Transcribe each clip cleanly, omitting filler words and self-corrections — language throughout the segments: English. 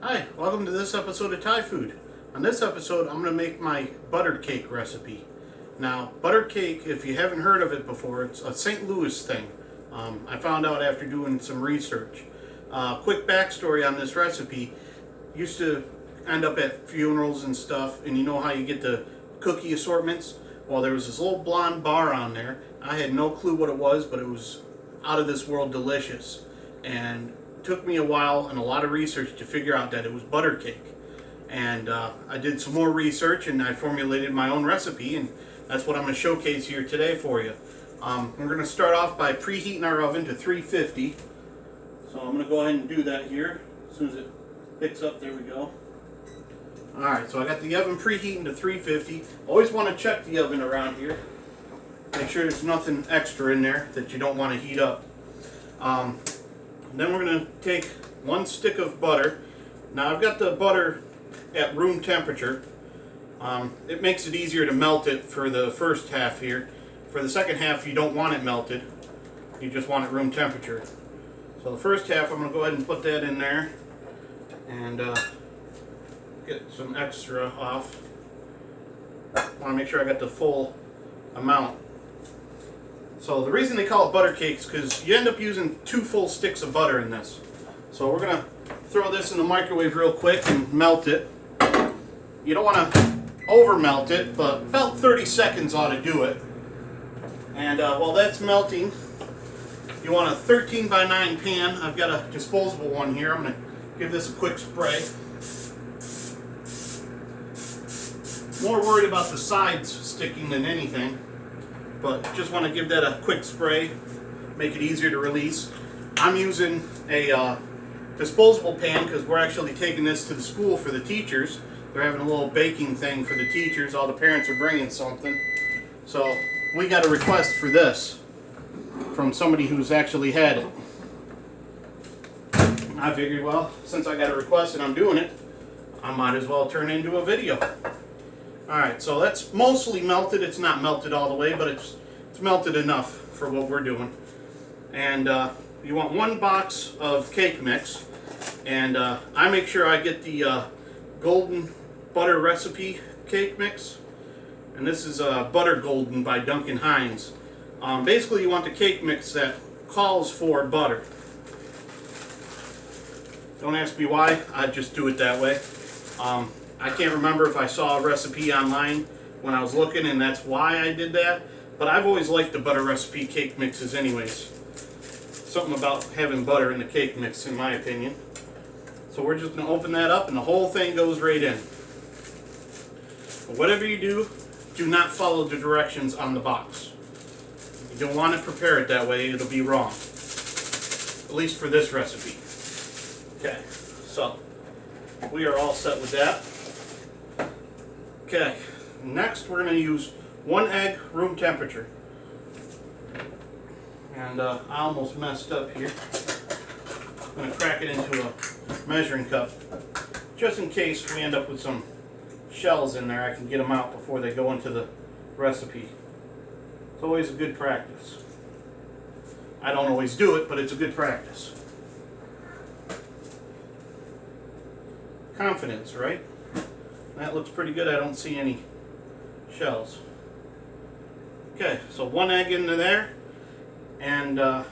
Hi, welcome to this episode of Thai Food. On this episode, I'm going to make my butter cake recipe. Now, butter cake, if you haven't heard of it before, it's a St. Louis thing. I found out after doing some research. Quick backstory on this recipe. Used to end up at funerals and stuff, and you know how you get the cookie assortments? Well, there was this little blonde bar on there. I had no clue what it was, but it was out of this world delicious. And it took me a while and a lot of research to figure out that it was butter cake. And I did some more research and I formulated my own recipe, and that's what I'm going to showcase here today for you. We're going to start off by preheating our oven to 350. So I'm going to go ahead and do that here. As soon as it picks up, there we go. Alright, so I got the oven preheating to 350. Always want to check the oven around here. Make sure there's nothing extra in there that you don't want to heat up. Then we're going to take one stick of butter. Now I've got the butter at room temperature. It makes it easier to melt it for the first half here. For the second half, you don't want it melted. You just want it room temperature. So the first half, I'm going to go ahead and put that in there and get some extra off. I want to make sure I got the full amount. So the reason they call it butter cake is because you end up using 2 full sticks of butter in this. So we're going to throw this in the microwave real quick and melt it. You don't want to over melt it, but about 30 seconds ought to do it. And while that's melting, you want a 13 by 9 pan. I've got a disposable one here. I'm going to give this a quick spray. More worried about the sides sticking than anything, but just want to give that a quick spray, make it easier to release. I'm using a disposable pan because we're actually taking this to the school for the teachers. They're having a little baking thing for the teachers. All the parents are bringing something. So we got a request for this from somebody who's actually had it. I figured, well, since I got a request and I'm doing it, I might as well turn it into a video. Alright, so that's mostly melted. It's not melted all the way, but it's melted enough for what we're doing. And you want 1 box of cake mix. And I make sure I get the Golden Butter Recipe cake mix. And this is Butter Golden by Duncan Hines. Basically, you want the cake mix that calls for butter. Don't ask me why, I just do it that way. I can't remember if I saw a recipe online when I was looking and that's why I did that, but I've always liked the butter recipe cake mixes anyways. Something about having butter in the cake mix, in my opinion. So we're just going to open that up and the whole thing goes right in. But whatever you do, do not follow the directions on the box. You don't want to prepare it that way, it'll be wrong. At least for this recipe. Okay, so we are all set with that. Okay, next we're going to use 1 egg room temperature. And I almost messed up here. I'm going to crack it into a measuring cup. Just in case we end up with some shells in there, I can get them out before they go into the recipe. It's always a good practice. I don't always do it, but it's a good practice. Confidence, right? That looks pretty good. I don't see any shells. Okay, so 1 egg into there. And we're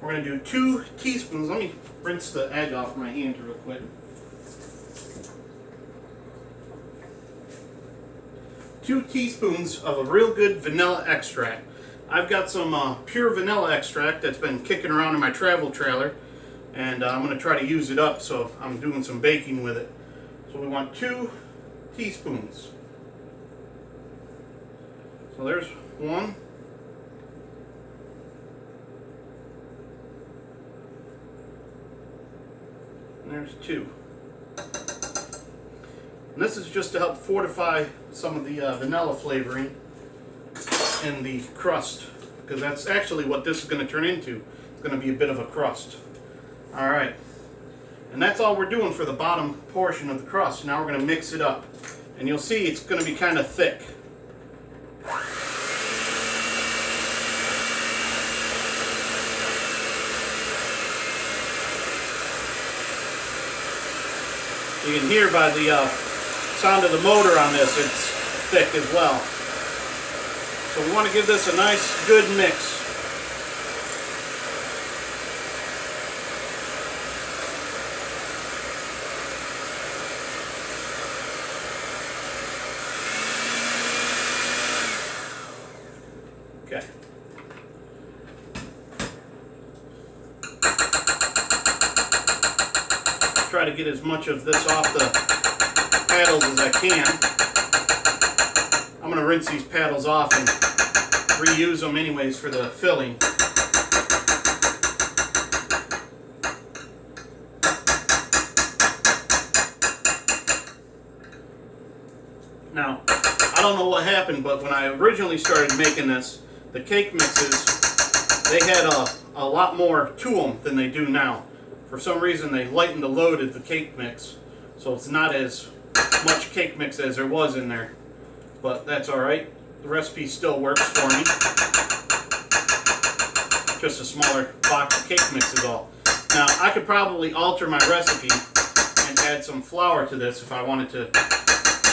going to do 2 teaspoons. Let me rinse the egg off my hand real quick. 2 teaspoons of a real good vanilla extract. I've got some pure vanilla extract that's been kicking around in my travel trailer. And I'm going to try to use it up, so I'm doing some baking with it. So we want 2 teaspoons. So there's 1. And there's 2. And this is just to help fortify some of the vanilla flavoring in the crust, because that's actually what this is going to turn into. It's going to be a bit of a crust. Alright, and that's all we're doing for the bottom portion of the crust. Now we're going to mix it up, and you'll see it's going to be kind of thick. You can hear by the sound of the motor on this, it's thick as well. So we want to give this a nice, good mix. Okay. Try to get as much of this off the paddles as I can. I'm going to rinse these paddles off and reuse them anyways for the filling. Now, I don't know what happened, but when I originally started making this, the cake mixes, they had a lot more to them than they do now. For some reason, they lightened the load of the cake mix, so it's not as much cake mix as there was in there. But that's alright. The recipe still works for me. Just a smaller box of cake mix is all. Now, I could probably alter my recipe and add some flour to this if I wanted to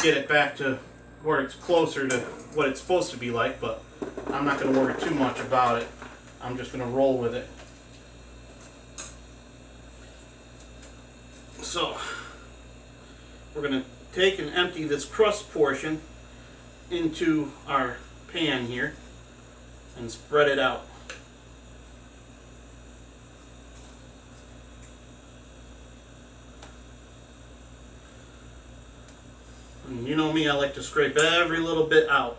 get it back to where it's closer to what it's supposed to be like, but I'm not going to worry too much about it. I'm just going to roll with it. So, we're going to take and empty this crust portion into our pan here and spread it out. And you know me, I like to scrape every little bit out.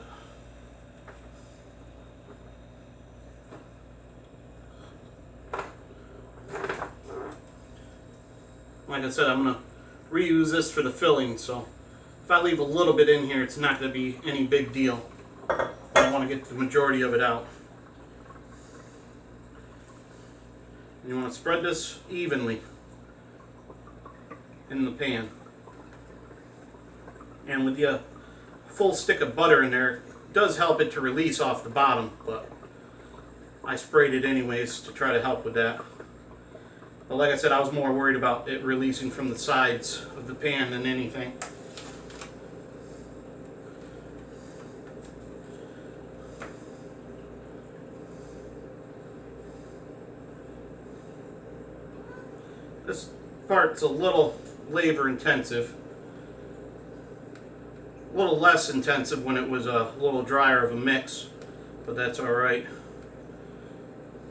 Like I said, I'm going to reuse this for the filling, so if I leave a little bit in here, it's not going to be any big deal. I want to get the majority of it out. And you want to spread this evenly in the pan. And with the full stick of butter in there, it does help it to release off the bottom, but I sprayed it anyways to try to help with that. But like I said, I was more worried about it releasing from the sides of the pan than anything. This part's a little labor intensive. A little less intensive when it was a little drier of a mix, but that's alright.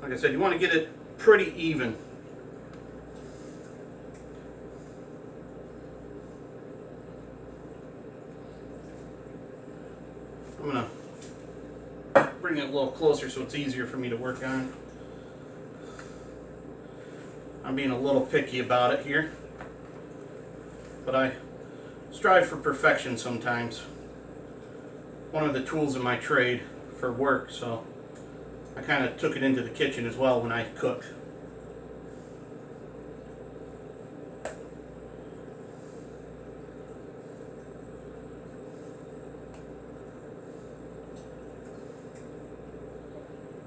Like I said, you want to get it pretty even. I'm going to bring it a little closer so it's easier for me to work on. I'm being a little picky about it here, but I strive for perfection sometimes. One of the tools in my trade for work, so I kind of took it into the kitchen as well when I cook.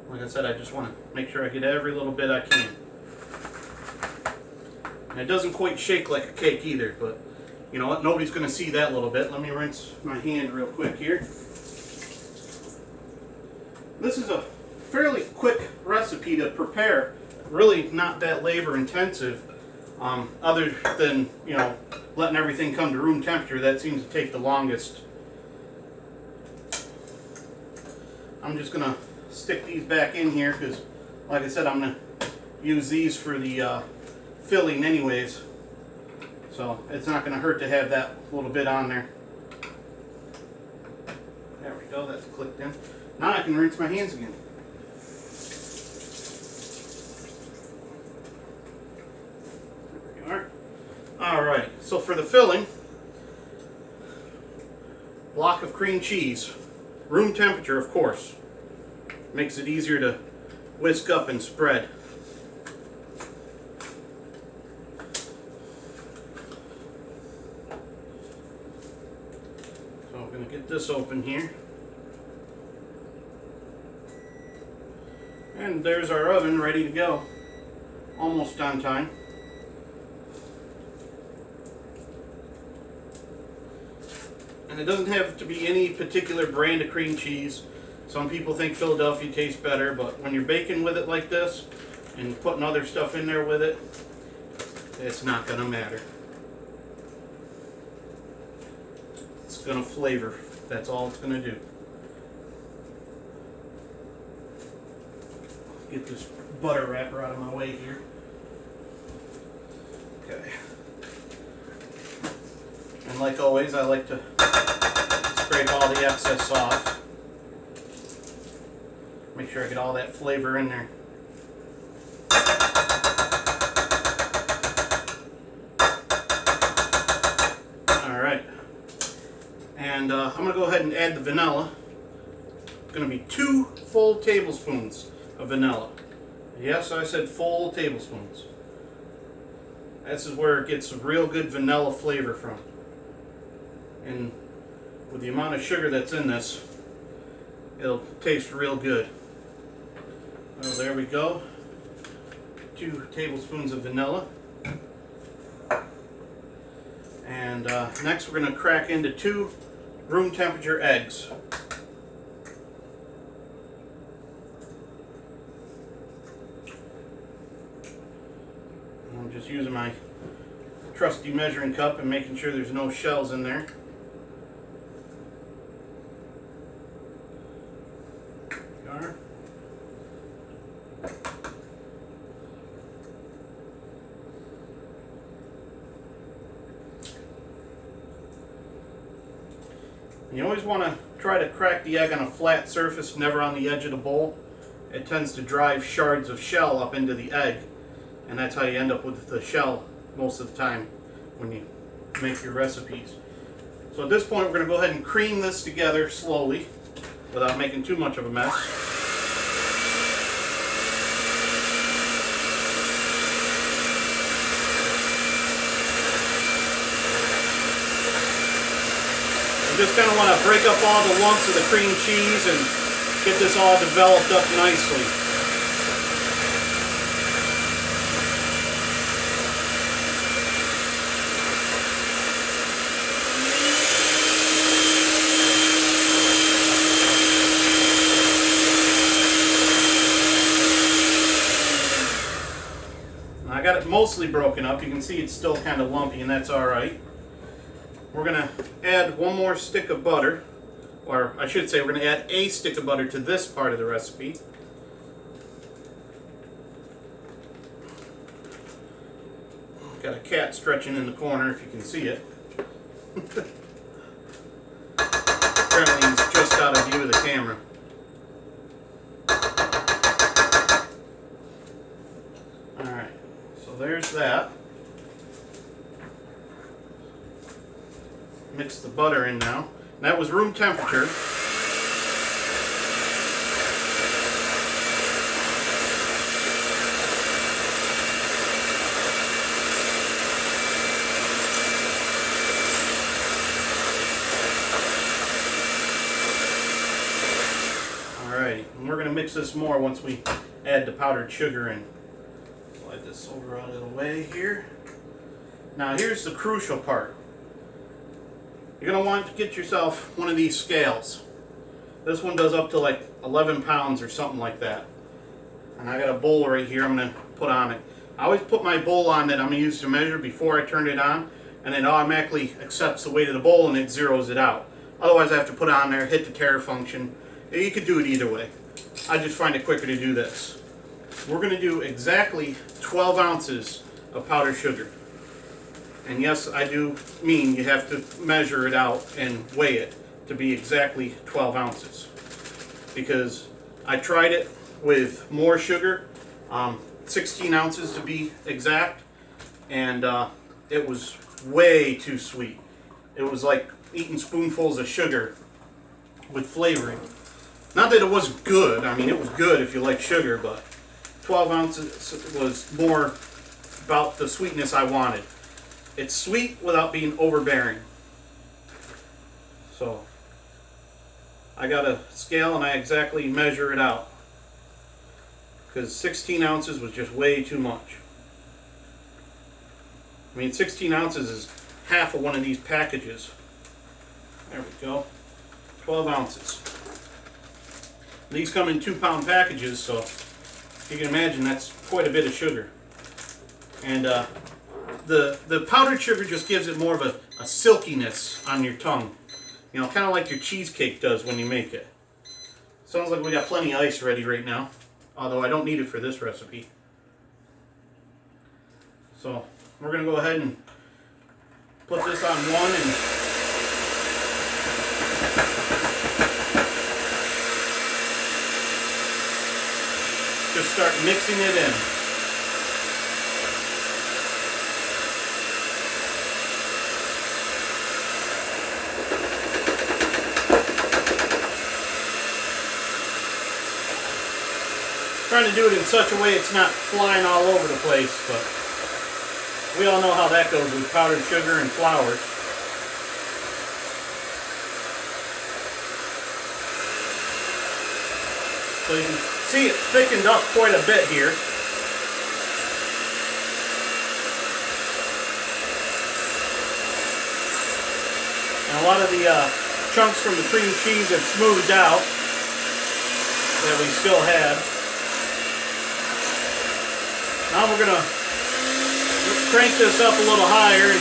Like I said, I just want to make sure I get every little bit I can. And it doesn't quite shake like a cake either, but you know what? Nobody's going to see that little bit. Let me rinse my hand real quick here. This is a fairly quick recipe to prepare. Really not that labor intensive. Other than, you know, letting everything come to room temperature, that seems to take the longest. I'm just going to stick these back in here because, like I said, I'm going to use these for the filling anyways. So it's not going to hurt to have that little bit on there. There we go, that's clicked in. Now I can rinse my hands again. There we are. Alright, so for the filling, block of cream cheese. Room temperature, of course. Makes it easier to whisk up and spread. So I'm going to get this open here. And there's our oven ready to go. Almost on time. And it doesn't have to be any particular brand of cream cheese. Some people think Philadelphia tastes better, but when you're baking with it like this and putting other stuff in there with it, it's not going to matter. It's going to flavor. That's all it's going to do. Get this butter wrapper out of my way here. Okay. And like always, I like to scrape all the excess off. Make sure I get all that flavor in there. Alright. And I'm going to go ahead and add the vanilla. It's going to be 2 full tablespoons of vanilla. Yes, I said full tablespoons. This is where it gets a real good vanilla flavor from. And with the amount of sugar that's in this, it'll taste real good. Well, there we go. 2 tablespoons of vanilla. And next we're going to crack into 2 room temperature eggs. I'm just using my trusty measuring cup and making sure there's no shells in there. You always want to try to crack the egg on a flat surface, never on the edge of the bowl. It tends to drive shards of shell up into the egg, and that's how you end up with the shell most of the time when you make your recipes. So at this point we're going to go ahead and cream this together slowly without making too much of a mess. You just kind of want to break up all the lumps of the cream cheese and get this all developed up nicely. I got it mostly broken up. You can see it's still kind of lumpy, and that's alright. We're going to add 1 more stick of butter, or I should say we're going to add a stick of butter to this part of the recipe. Got a cat stretching in the corner if you can see it. Apparently he's just out of view of the camera. Alright, so there's that. Mix the butter in now. That was room temperature. Alright, and we're going to mix this more once we add the powdered sugar in. Slide this over out of the way here. Now here's the crucial part. You're going to want to get yourself one of these scales. This one does up to like 11 pounds or something like that. And I got a bowl right here I'm going to put on it. I always put my bowl on that I'm going to use to measure before I turn it on, and it automatically accepts the weight of the bowl and it zeroes it out. Otherwise I have to put it on there, hit the tare function. You could do it either way. I just find it quicker to do this. We're going to do exactly 12 ounces of powdered sugar. And yes, I do mean you have to measure it out and weigh it to be exactly 12 ounces. Because I tried it with more sugar, 16 ounces to be exact, and it was way too sweet. It was like eating spoonfuls of sugar with flavoring. Not that it wasn't good, I mean it was good if you like sugar, but 12 ounces was more about the sweetness I wanted. It's sweet without being overbearing. So, I got a scale and I exactly measure it out. Because 16 ounces was just way too much. I mean, 16 ounces is half of one of these packages. There we go. 12 ounces. These come in 2-pound packages, so you can imagine that's quite a bit of sugar. And the powdered sugar just gives it more of a silkiness on your tongue. You know, kind of like your cheesecake does when you make it. Sounds like we got plenty of ice ready right now, although I don't need it for this recipe. So we're going to go ahead and put this on one and just start mixing it in. Trying to do it in such a way it's not flying all over the place, but we all know how that goes with powdered sugar and flour. So you can see it thickened up quite a bit here. And a lot of the chunks from the cream cheese have smoothed out that we still had. Now we're going to crank this up a little higher and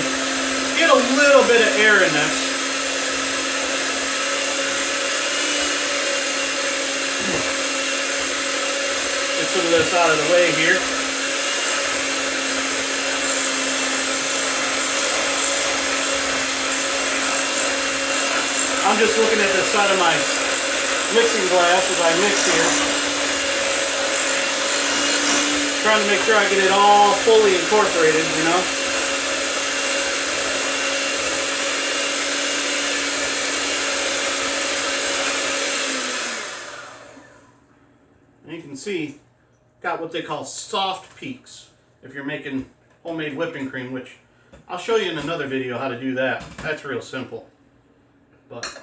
get a little bit of air in this. Get some of this out of the way here. I'm just looking at the side of my mixing glass as I mix here. Trying to make sure I get it all fully incorporated, you know. And you can see, got what they call soft peaks if you're making homemade whipping cream, which I'll show you in another video how to do that. That's real simple. But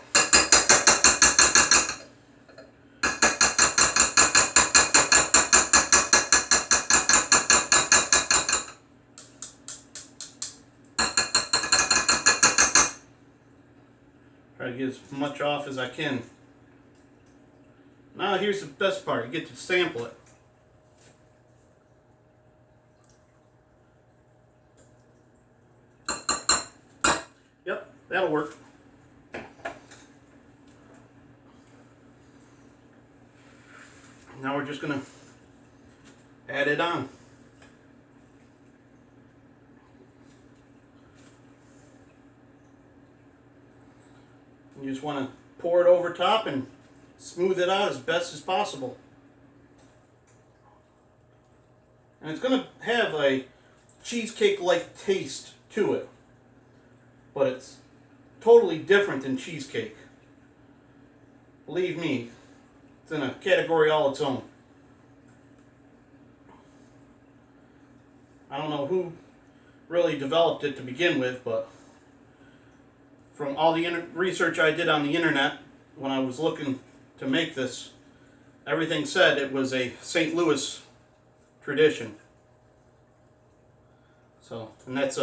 try to get as much off as I can. Now here's the best part, you get to sample it. Yep, that'll work. Now we're just going to add it on. You just want to pour it over top and smooth it out as best as possible. And it's going to have a cheesecake-like taste to it. But it's totally different than cheesecake. Believe me, it's in a category all its own. I don't know who really developed it to begin with, but from all the research I did on the internet when I was looking to make this, everything said it was a St. Louis tradition. So, and that's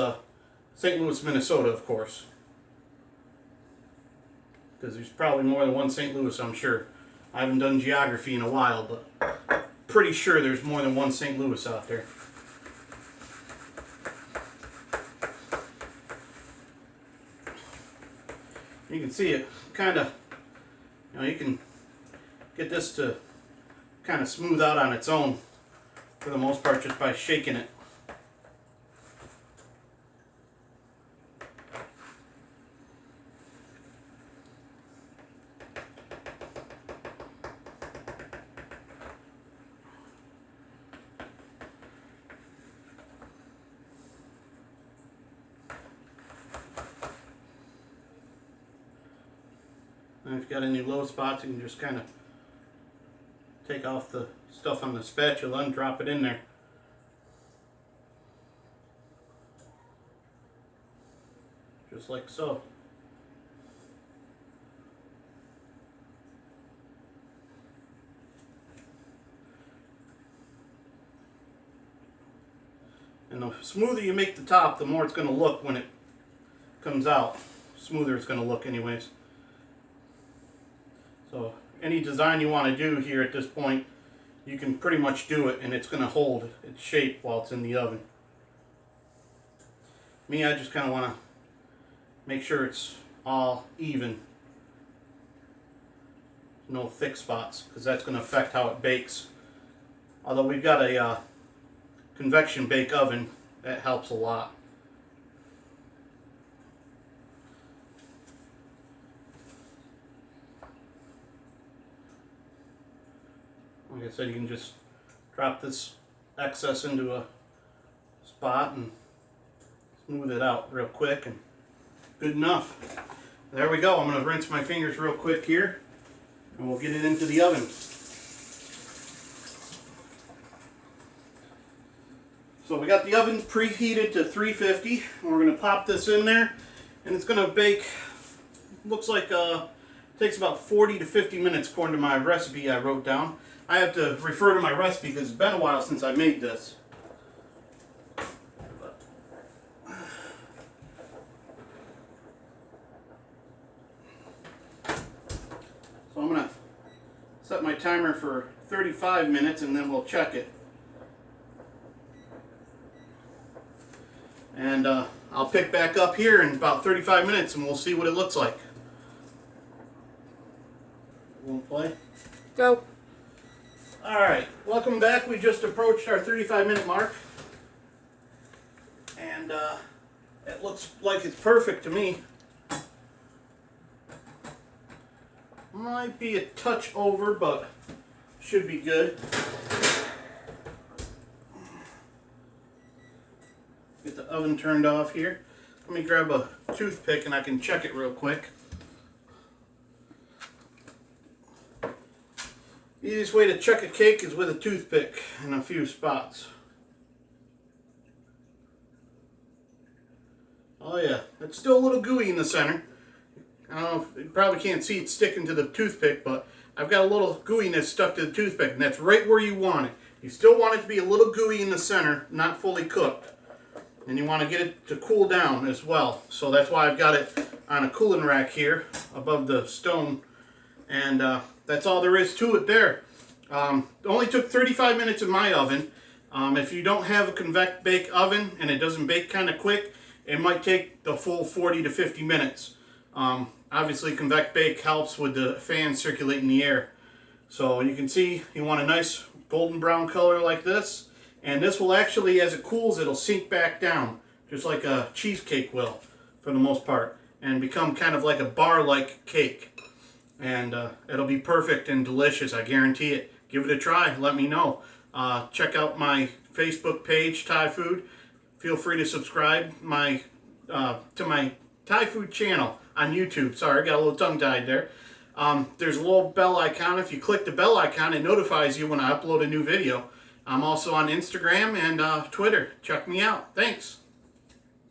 St. Louis, Minnesota, of course. Because there's probably more than one St. Louis, I'm sure. I haven't done geography in a while, but pretty sure there's more than one St. Louis out there. You can see it kind of, you know, you can get this to kind of smooth out on its own for the most part just by shaking it. And if you've got any low spots, you can just kind of take off the stuff on the spatula and drop it in there. Just like so. And the smoother you make the top, the more it's going to look when it comes out. Smoother it's going to look anyways. So any design you want to do here at this point, you can pretty much do it, and it's going to hold its shape while it's in the oven. Me, I just kind of want to make sure it's all even. No thick spots, because that's going to affect how it bakes. Although we've got a convection bake oven, that helps a lot. Like I said, you can just drop this excess into a spot and smooth it out real quick, and good enough. There we go. I'm going to rinse my fingers real quick here, and we'll get it into the oven. So we got the oven preheated to 350, and we're going to pop this in there, and it's going to bake, looks like takes about 40 to 50 minutes according to my recipe I wrote down. I have to refer to my recipe because it's been a while since I made this. So I'm going to set my timer for 35 minutes and then we'll check it. And I'll pick back up here in about 35 minutes and we'll see what it looks like. We'll play. Go. Alright, welcome back. We just approached our 35-minute mark. And it looks like it's perfect to me. Might be a touch over, but should be good. Get the oven turned off here. Let me grab a toothpick and I can check it real quick. The easiest way to check a cake is with a toothpick in a few spots. Oh yeah, it's still a little gooey in the center. I don't know if you probably can't see it sticking to the toothpick, but I've got a little gooiness stuck to the toothpick, and that's right where you want it. You still want it to be a little gooey in the center, not fully cooked. And you want to get it to cool down as well. So that's why I've got it on a cooling rack here above the stone. And that's all there is to it there. It only took 35 minutes in my oven. If you don't have a convect bake oven and it doesn't bake kind of quick, it might take the full 40 to 50 minutes. Obviously, convect bake helps with the fan circulating the air. So you can see you want a nice golden brown color like this. And this will actually, as it cools, it'll sink back down, just like a cheesecake will, for the most part, and become kind of like a bar-like cake. And it'll be perfect and delicious, I guarantee it. Give it a try, let me know. Check out my Facebook page, Thai Food. Feel free to subscribe to my Thai Food channel on YouTube. Sorry, I got a little tongue-tied there. There's a little bell icon. If you click the bell icon, it notifies you when I upload a new video. I'm also on Instagram and Twitter. Check me out. Thanks.